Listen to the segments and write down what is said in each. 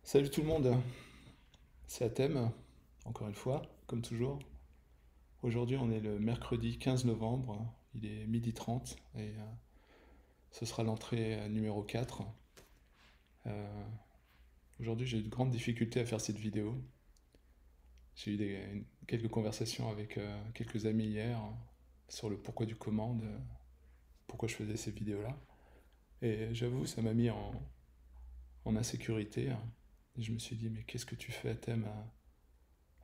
Salut tout le monde, c'est Athème, encore une fois, comme toujours. Aujourd'hui on est le mercredi 15 novembre, il est 12h30 et ce sera l'entrée numéro 4. Euh, Aujourd'hui j'ai eu de grandes difficultés à faire cette vidéo. J'ai eu quelques conversations avec quelques amis hier sur le pourquoi du comment, pourquoi je faisais ces vidéos-là. Et j'avoue, ça m'a mis en insécurité. Et je me suis dit, mais qu'est-ce que tu fais Athème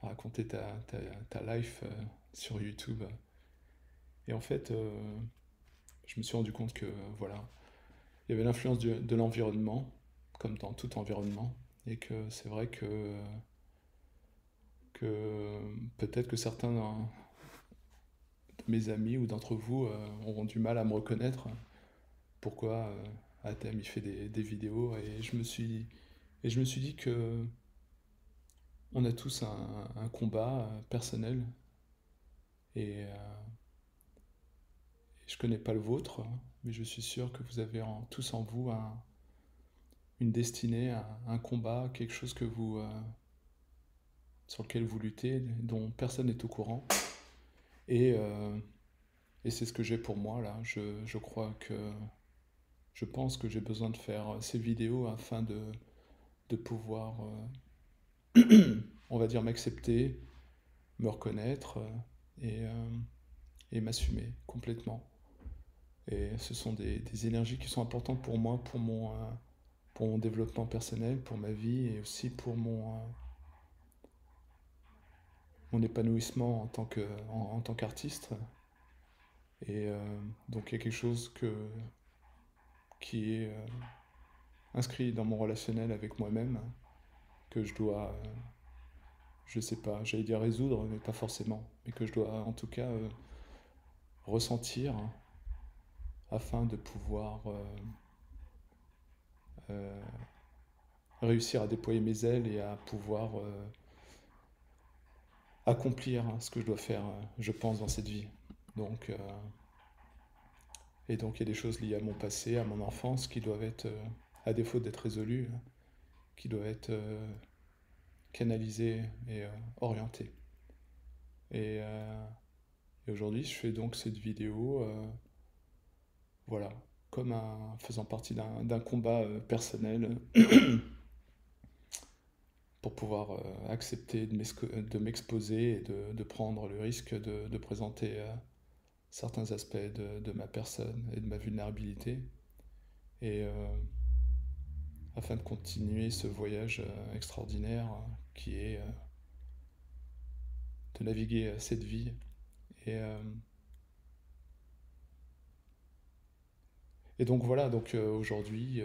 à raconter ta life sur YouTube. Et en fait, je me suis rendu compte que voilà, il y avait l'influence de l'environnement, comme dans tout environnement, et que c'est vrai que peut-être que certains de mes amis ou d'entre vous auront du mal à me reconnaître. Pourquoi Athème il fait des vidéos, et je me suis dit que on a tous un combat personnel, et je connais pas le vôtre, mais je suis sûr que vous avez tous en vous une destinée, un combat, quelque chose sur lequel vous luttez, dont personne n'est au courant. Et, euh, et c'est ce que j'ai pour moi là. Je crois je pense que j'ai besoin de faire ces vidéos afin de pouvoir, on va dire, m'accepter, me reconnaître et, euh, et m'assumer complètement. Et ce sont des énergies qui sont importantes pour moi, pour mon développement personnel, pour ma vie et aussi pour mon épanouissement en tant qu'artiste. Donc il y a quelque chose qui est inscrit dans mon relationnel avec moi-même, que je dois, je sais pas, j'allais dire résoudre, mais pas forcément, mais que je dois en tout cas ressentir afin de pouvoir euh, réussir à déployer mes ailes et à pouvoir accomplir ce que je dois faire, je pense, dans cette vie. Donc, euh, et donc il y a des choses liées à mon passé, à mon enfance, qui doivent être, à défaut d'être résolues, qui doivent être canalisées et orientées. Et, euh, et aujourd'hui, je fais donc cette vidéo, voilà, faisant partie d'un combat personnel pour pouvoir accepter de m'exposer et de prendre le risque de présenter certains aspects de ma personne et de ma vulnérabilité. Et afin de continuer ce voyage extraordinaire qui est de naviguer cette vie. Et, euh, et donc voilà, donc aujourd'hui,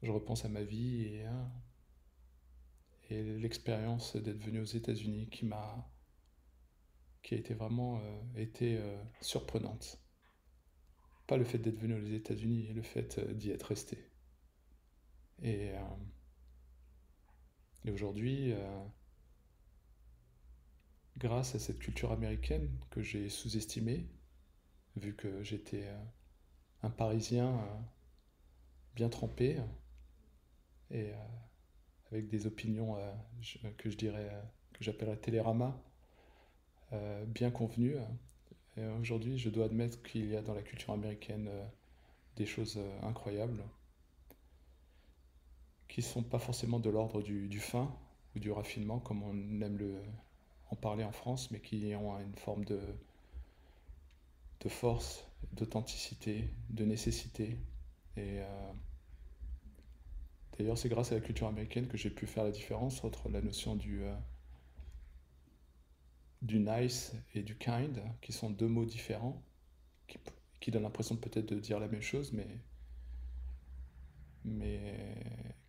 je repense à ma vie et l'expérience d'être venu aux États-Unis qui a été vraiment été surprenante. Pas le fait d'être venu aux États-Unis, le fait d'y être resté. Et, euh, et aujourd'hui, grâce à cette culture américaine que j'ai sous-estimée, vu que j'étais un Parisien bien trempé et avec des opinions que je dirais que j'appellerais Télérama, bien convenues. Et aujourd'hui, je dois admettre qu'il y a dans la culture américaine des choses incroyables qui ne sont pas forcément de l'ordre du fin ou du raffinement, comme on aime en parler en France, mais qui ont une forme de force, d'authenticité, de nécessité. Et d'ailleurs, c'est grâce à la culture américaine que j'ai pu faire la différence entre la notion du nice et du kind, qui sont deux mots différents, qui, qui donnent l'impression peut-être de dire la même chose, mais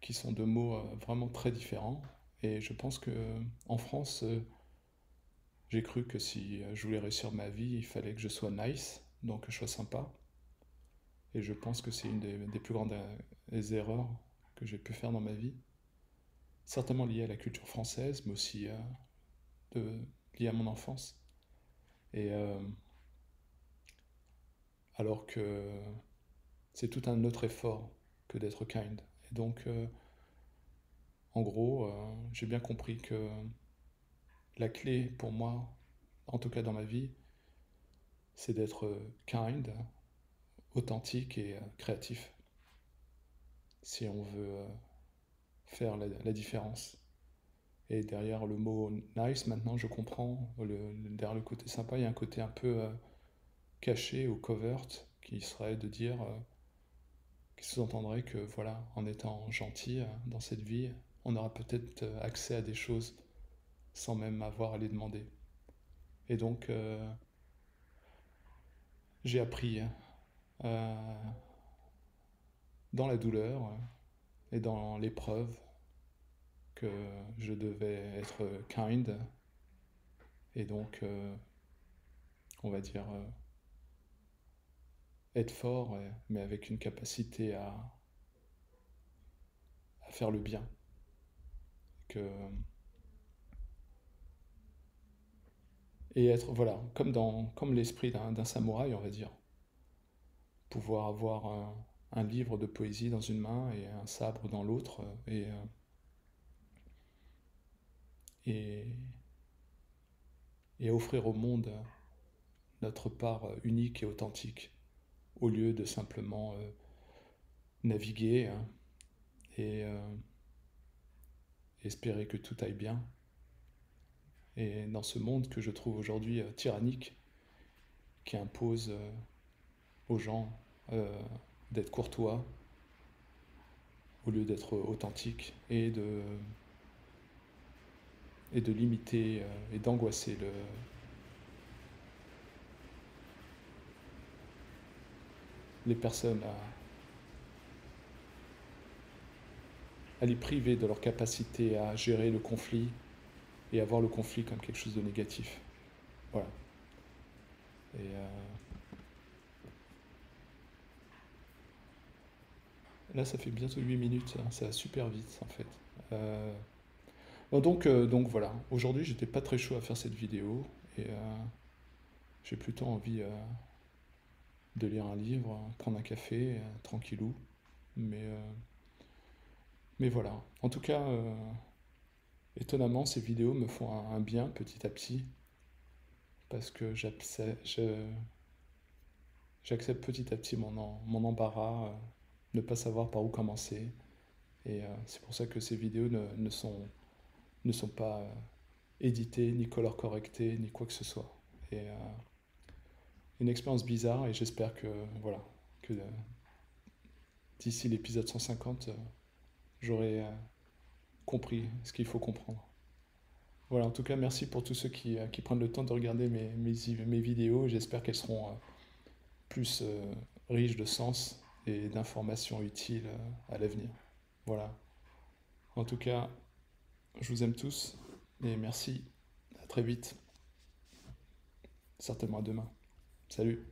qui sont deux mots vraiment très différents. Et je pense que en France, j'ai cru que si je voulais réussir ma vie, il fallait que je sois nice, donc que je sois sympa. Et je pense que c'est une des plus grandes des erreurs que j'ai pu faire dans ma vie. Certainement liée à la culture française, mais aussi de, liée à mon enfance. Et alors que c'est tout un autre effort que d'être kind. Et donc, En gros, j'ai bien compris que la clé pour moi, en tout cas dans ma vie, c'est d'être kind, authentique et créatif. Si on veut faire la différence. Et derrière le mot nice, maintenant je comprends, derrière le côté sympa, il y a un côté un peu caché ou covert qui serait de dire, qui sous-entendrait que voilà, en étant gentil dans cette vie, on aura peut-être accès à des choses sans même avoir à les demander. Et donc, j'ai appris dans la douleur et dans l'épreuve que je devais être kind et donc, on va dire, être fort, mais avec une capacité à faire le bien. Que, et être, voilà, comme l'esprit d'un samouraï, on va dire. Pouvoir avoir un livre de poésie dans une main et un sabre dans l'autre, et, et offrir au monde notre part unique et authentique, au lieu de simplement naviguer et espérer que tout aille bien. Et dans ce monde que je trouve aujourd'hui tyrannique, qui impose aux gens d'être courtois au lieu d'être authentique et de limiter et d'angoisser les personnes à les priver de leur capacité à gérer le conflit et à voir le conflit comme quelque chose de négatif. Voilà. Et là, ça fait bientôt 8 minutes, hein, ça va super vite en fait. Euh, bon, donc voilà, aujourd'hui j'étais pas très chaud à faire cette vidéo et j'ai plutôt envie de lire un livre, prendre un café, tranquillou. Mais, euh, mais voilà, en tout cas, étonnamment, ces vidéos me font un bien petit à petit parce que j'accepte petit à petit mon embarras, ne pas savoir par où commencer. Et c'est pour ça que ces vidéos ne sont pas éditées, ni color correctées, ni quoi que ce soit. Et une expérience bizarre, et j'espère que, voilà, que d'ici l'épisode 150, j'aurai compris ce qu'il faut comprendre. Voilà, en tout cas, merci pour tous ceux qui prennent le temps de regarder mes vidéos. J'espère qu'elles seront plus riches de sens et d'informations utiles à l'avenir. Voilà. En tout cas, je vous aime tous et merci. À très vite. Certainement à demain. Salut.